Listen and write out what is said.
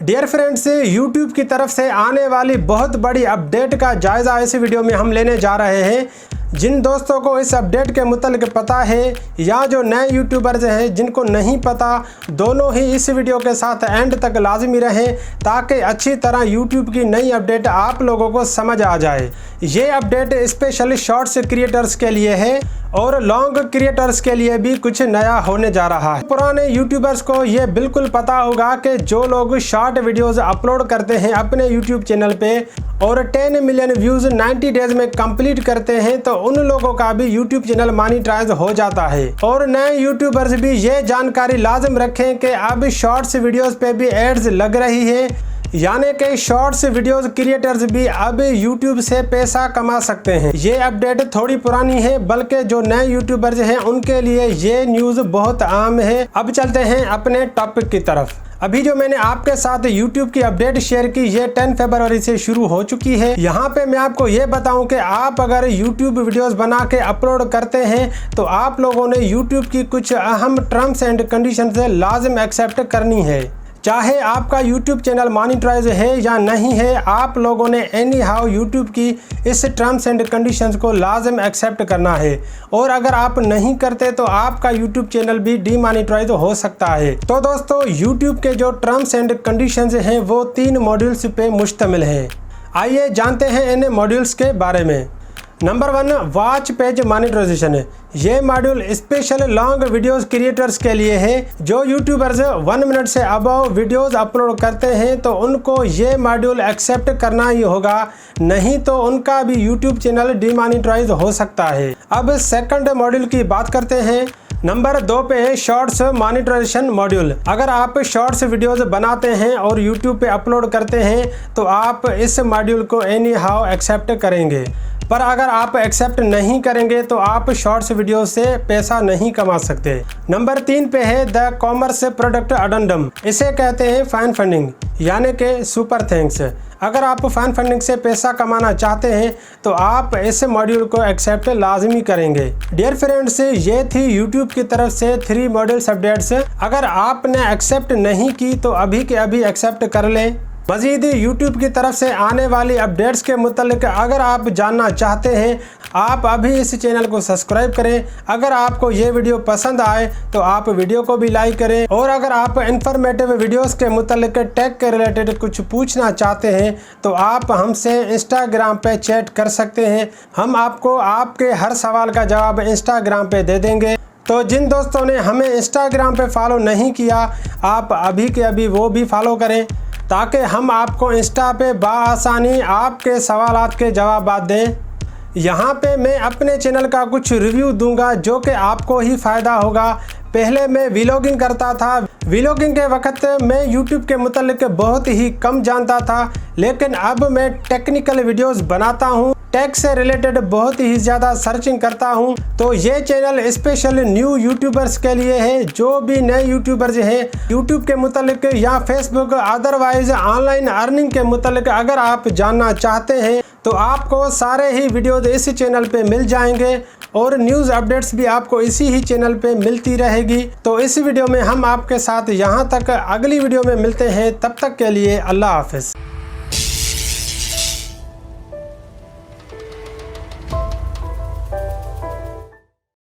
Dear friends, YouTube की तरफ से आने वाली बहुत बड़ी अपडेट का जायज़ा इस वीडियो में हम लेने जा रहे हैं। जिन दोस्तों को इस अपडेट के मुतालिक पता है या जो नए यूट्यूबर्स हैं जिनको नहीं पता, दोनों ही इस वीडियो के साथ एंड तक लाजमी रहें ताकि अच्छी तरह यूट्यूब की नई अपडेट आप लोगों को समझ आ जाए। ये अपडेट स्पेशली शॉर्ट्स क्रिएटर्स के लिए है और लॉन्ग क्रिएटर्स के लिए भी कुछ नया होने जा रहा है। पुराने यूट्यूबर्स को ये बिल्कुल पता होगा कि जो लोग शॉर्ट वीडियोस अपलोड करते हैं अपने यूट्यूब चैनल पे और 10 मिलियन व्यूज 90 डेज में कंप्लीट करते हैं तो उन लोगों का भी यूट्यूब चैनल मॉनिटाइज हो जाता है। और नए यूट्यूबर्स भी ये जानकारी लाजम रखें कि अब शॉर्ट्स वीडियोस पे भी एड्स लग रही है, यानी कि शॉर्ट्स वीडियोस क्रिएटर्स भी अब यूट्यूब से पैसा कमा सकते हैं। ये अपडेट थोड़ी पुरानी है, बल्कि जो नए यूट्यूबर्स हैं उनके लिए ये न्यूज़ बहुत आम है। अब चलते हैं अपने टॉपिक की तरफ। अभी जो मैंने आपके साथ YouTube की अपडेट शेयर की ये 10 फरवरी से शुरू हो चुकी है। यहाँ पे मैं आपको ये बताऊं कि आप अगर YouTube वीडियोस बना के अपलोड करते हैं तो आप लोगों ने YouTube की कुछ अहम टर्म्स एंड कंडीशंस लाजिम एक्सेप्ट करनी है। चाहे आपका YouTube चैनल मॉनिटाइज है या नहीं है, आप लोगों ने एनी हाउ यूट्यूब की इस टर्म्स एंड कंडीशंस को लाजिम एक्सेप्ट करना है। और अगर आप नहीं करते तो आपका YouTube चैनल भी डीमॉनिटाइज हो सकता है। तो दोस्तों, YouTube के जो टर्म्स एंड कंडीशंस हैं वो 3 मॉड्यूल्स पे मुश्तमिल है। आइए जानते हैं इन मॉड्यूल्स के बारे में। नंबर 1, वॉच पेज मॉनिटाइजेशन है। ये module special long videos creators के लिए है। जो यूट्यूबर्स 1 मिनट से अबव वीडियोस अपलोड करते हैं तो उनको ये मॉड्यूल एक्सेप्ट करना ही होगा, नहीं तो उनका भी यूट्यूब चैनल डीमॉनिटाइज हो सकता है। अब सेकंड मॉड्यूल की बात करते हैं। नंबर 2 पे है शॉर्ट्स मॉनिटाइजेशन मॉड्यूल। अगर आप शॉर्ट्स वीडियोस बनाते हैं और यूट्यूब पे अपलोड करते हैं तो आप इस मॉड्यूल को एनी हाउ एक्सेप्ट करेंगे, पर अगर आप एक्सेप्ट नहीं करेंगे तो आप शॉर्ट्स वीडियो से पैसा नहीं कमा सकते। नंबर 3 पे है द कॉमर्स प्रोडक्ट अडेंडम। इसे कहते हैं फैन फंडिंग, यानी कि सुपर थैंक्स। अगर आप फैन फंडिंग से पैसा कमाना चाहते हैं तो आप इस मॉड्यूल को एक्सेप्ट लाजमी करेंगे। डियर फ्रेंड्स, ये थी यूट्यूब की तरफ से 3 मॉड्यूल्स अपडेट्स। अगर आपने एक्सेप्ट नहीं की तो अभी के अभी एक्सेप्ट कर लें। मज़ीद यूट्यूब की तरफ से आने वाली अपडेट्स के मुतालिक अगर आप जानना चाहते हैं, आप अभी इस चैनल को सब्सक्राइब करें। अगर आपको ये वीडियो पसंद आए तो आप वीडियो को भी लाइक करें। और अगर आप इंफॉर्मेटिव वीडियोस के मुतालिक टेक के रिलेटेड कुछ पूछना चाहते हैं तो आप हमसे इंस्टाग्राम पे चैट कर सकते हैं। हम आपको आपके हर सवाल का जवाब इंस्टाग्राम पे दे देंगे। तो जिन दोस्तों ने हमें इंस्टाग्राम पे फॉलो नहीं किया, आप अभी के अभी वो भी फॉलो करें ताकि हम आपको इंस्टा पे बआसानी आपके सवालात के जवाब दें। यहाँ पे मैं अपने चैनल का कुछ रिव्यू दूंगा जो कि आपको ही फ़ायदा होगा। पहले मैं व्लॉगिंग करता था। व्लॉगिंग के वक्त मैं यूट्यूब के मुतालिक बहुत ही कम जानता था, लेकिन अब मैं टेक्निकल वीडियोस बनाता हूँ, टेक से रिलेटेड बहुत ही ज़्यादा सर्चिंग करता हूँ। तो ये चैनल स्पेशल न्यू यूट्यूबर्स के लिए है। जो भी नए यूट्यूबर्स हैं यूट्यूब के मुतालिक या फेसबुक अदरवाइज ऑनलाइन अर्निंग के मुतालिक अगर आप जानना चाहते हैं तो आपको सारे ही वीडियोस इस चैनल पे मिल जाएंगे और न्यूज़ अपडेट्स भी आपको इसी ही चैनल पे मिलती रहेगी। तो इस वीडियो में हम आपके साथ यहाँ तक, अगली वीडियो में मिलते हैं। तब तक के लिए अल्लाह हाफिज़।